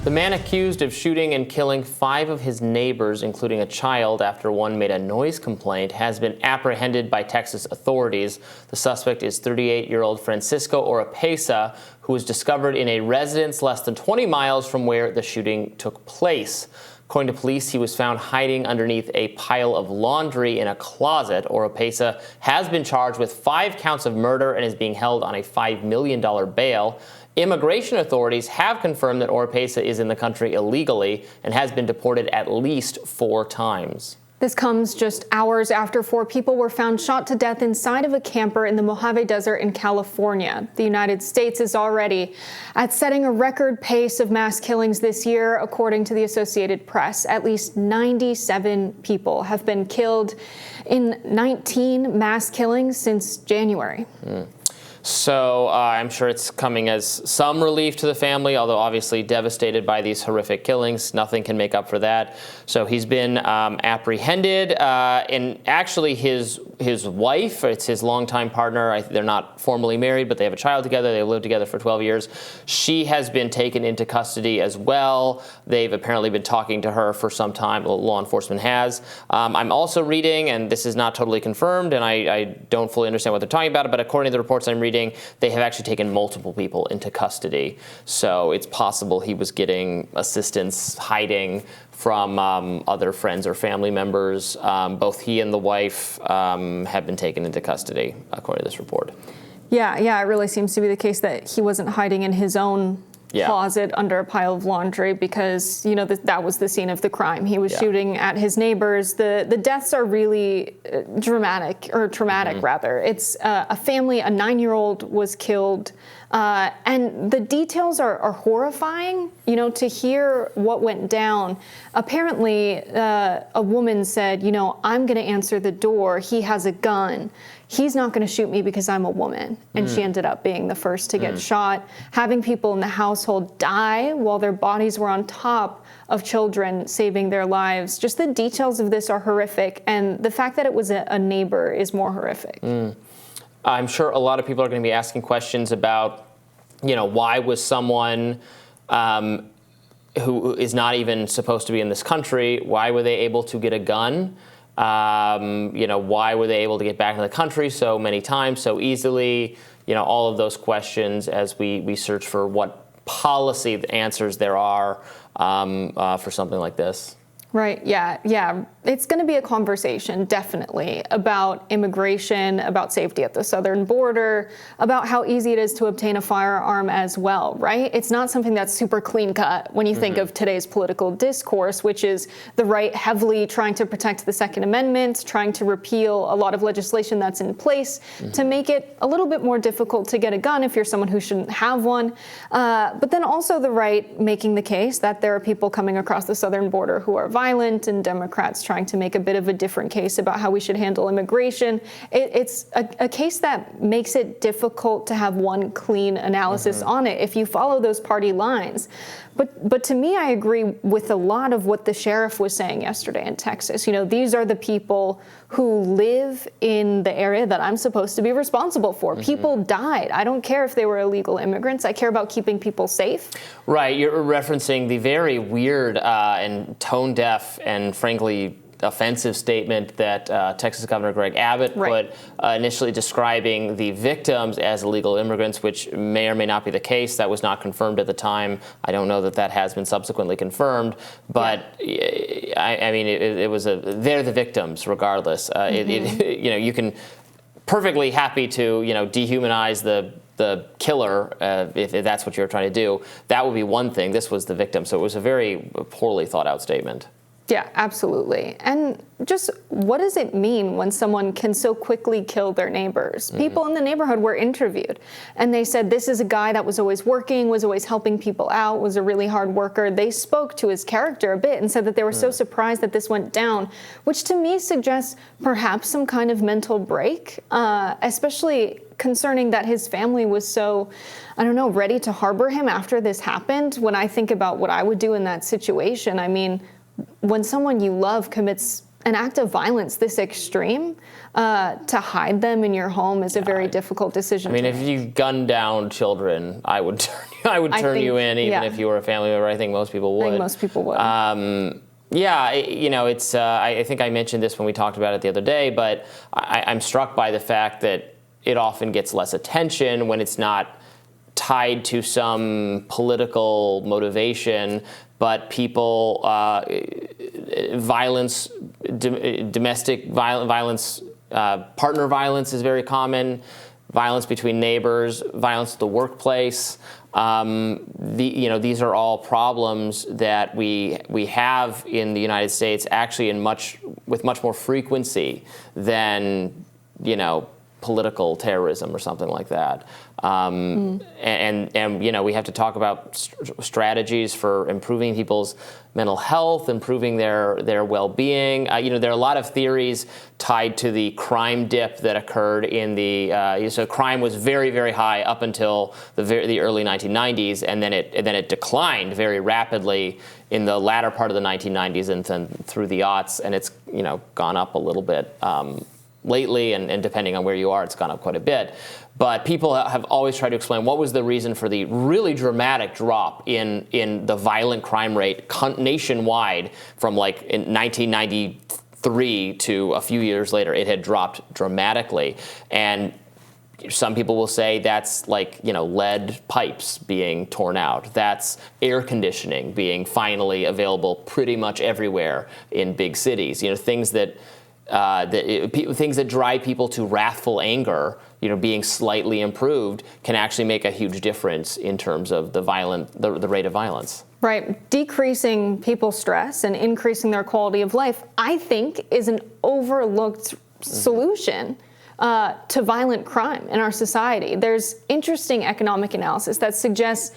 The man accused of shooting and killing 5 of his neighbors, including a child, after one made a noise complaint, has been apprehended by Texas authorities. The suspect is 38-year-old Francisco Oropesa, who was discovered in a residence less than 20 miles from where the shooting took place. According to police, he was found hiding underneath a pile of laundry in a closet. Oropesa has been charged with 5 counts of murder and is being held on a $5 million bail. Immigration authorities have confirmed that Oropesa is in the country illegally and has been deported at least 4 times. This comes just hours after 4 people were found shot to death inside of a camper in the Mojave Desert in California. The United States is already at setting a record pace of mass killings this year, according to the Associated Press. At least 97 people have been killed in 19 mass killings since January. So I'm sure it's coming as some relief to the family, although obviously devastated by these horrific killings. Nothing can make up for that. So he's been apprehended, and actually his wife, it's his longtime partner. They're not formally married, but they have a child together. They've lived together for 12 years. She has been taken into custody as well. They've apparently been talking to her for some time. Law enforcement has. I'm also reading, and this is not totally confirmed, and I don't fully understand what they're talking about, but according to the reports I'm reading, they have actually taken multiple people into custody. So it's possible he was getting assistance hiding from other friends or family members. Both he and the wife have been taken into custody, according to this report. Yeah, it really seems to be the case that he wasn't hiding in his own closet under a pile of laundry, because that was the scene of the crime. He was shooting at his neighbors. The deaths are really traumatic rather. It's a family, a 9-year-old was killed, and the details are horrifying. To hear what went down. Apparently, a woman said, I'm going to answer the door. He has a gun. He's not going to shoot me because I'm a woman. And she ended up being the first to get shot. Having people in the household die while their bodies were on top of children, saving their lives. Just the details of this are horrific. And the fact that it was a neighbor is more horrific. I'm sure a lot of people are going to be asking questions about, why was someone who is not even supposed to be in this country, why were they able to get a gun? Why were they able to get back in the country so many times, so easily? All of those questions as we search for what policy answers there are for something like this. Right. Yeah. It's going to be a conversation, definitely, about immigration, about safety at the southern border, about how easy it is to obtain a firearm as well, right? It's not something that's super clean cut when you think of today's political discourse, which is the right heavily trying to protect the Second Amendment, trying to repeal a lot of legislation that's in place to make it a little bit more difficult to get a gun if you're someone who shouldn't have one. But then also the right making the case that there are people coming across the southern border who are violent, and Democrats trying to make a bit of a different case about how we should handle immigration. It's a case that makes it difficult to have one clean analysis on it if you follow those party lines. But to me, I agree with a lot of what the sheriff was saying yesterday in Texas. These are the people who live in the area that I'm supposed to be responsible for. People died. I don't care if they were illegal immigrants. I care about keeping people safe. Right. You're referencing the very weird and tone-deaf and frankly offensive statement that Texas Governor Greg Abbott put initially describing the victims as illegal immigrants, which may or may not be the case. That was not confirmed at the time. I don't know that has been subsequently confirmed, but I mean, it was they're the victims regardless. You can perfectly happy to dehumanize the killer if that's what you're trying to do. That would be one thing. This was the victim, so it was a very poorly thought out statement. Yeah, absolutely. And just what does it mean when someone can so quickly kill their neighbors? People in the neighborhood were interviewed, and they said this is a guy that was always working, was always helping people out, was a really hard worker. They spoke to his character a bit and said that they were so surprised that this went down, which to me suggests perhaps some kind of mental break, especially concerning that his family was so, ready to harbor him after this happened. When I think about what I would do in that situation, I mean, when someone you love commits an act of violence this extreme, to hide them in your home is a very difficult decision. I mean, if you gun down children, I would turn you in, even if you were a family member. I think most people would. I think most people would. It's. I think I mentioned this when we talked about it the other day, but I'm struck by the fact that it often gets less attention when it's not tied to some political motivation, but people, violence, domestic violence, partner violence is very common, violence between neighbors, violence at the workplace. These are all problems that we have in the United States, actually with much more frequency than, political terrorism or something like that. And we have to talk about strategies for improving people's mental health, improving their well-being. There are a lot of theories tied to the crime dip that occurred in the so crime was very, very high up until the early 1990s, and then it declined very rapidly in the latter part of the 1990s and then through the aughts, and it's gone up a little bit lately, and depending on where you are, it's gone up quite a bit. But people have always tried to explain what was the reason for the really dramatic drop in the violent crime rate nationwide from like in 1993 to a few years later. It had dropped dramatically. And some people will say that's like, lead pipes being torn out. That's air conditioning being finally available pretty much everywhere in big cities. Things that things that drive people to wrathful anger, being slightly improved, can actually make a huge difference in terms of the rate of violence. Right. Decreasing people's stress and increasing their quality of life, I think, is an overlooked solution to violent crime in our society. There's interesting economic analysis that suggests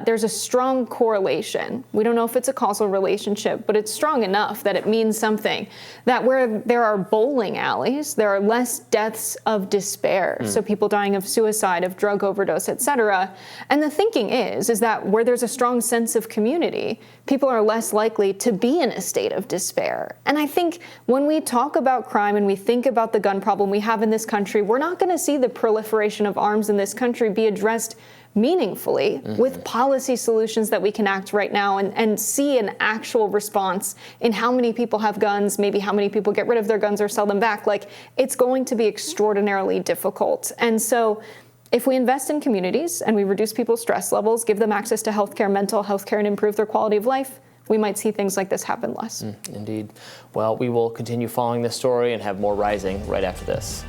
there's a strong correlation. We don't know if it's a causal relationship, but it's strong enough that it means something. That where there are bowling alleys, there are less deaths of despair. So people dying of suicide, of drug overdose, etc. And the thinking is that where there's a strong sense of community, people are less likely to be in a state of despair. And I think when we talk about crime and we think about the gun problem we have in this country, we're not going to see the proliferation of arms in this country be addressed meaningfully with policy solutions that we can act right now and see an actual response in how many people have guns, maybe how many people get rid of their guns or sell them back. Like, it's going to be extraordinarily difficult. And so if we invest in communities and we reduce people's stress levels, give them access to healthcare, mental health care, and improve their quality of life, we might see things like this happen less. Indeed. Well, we will continue following this story and have more rising right after this.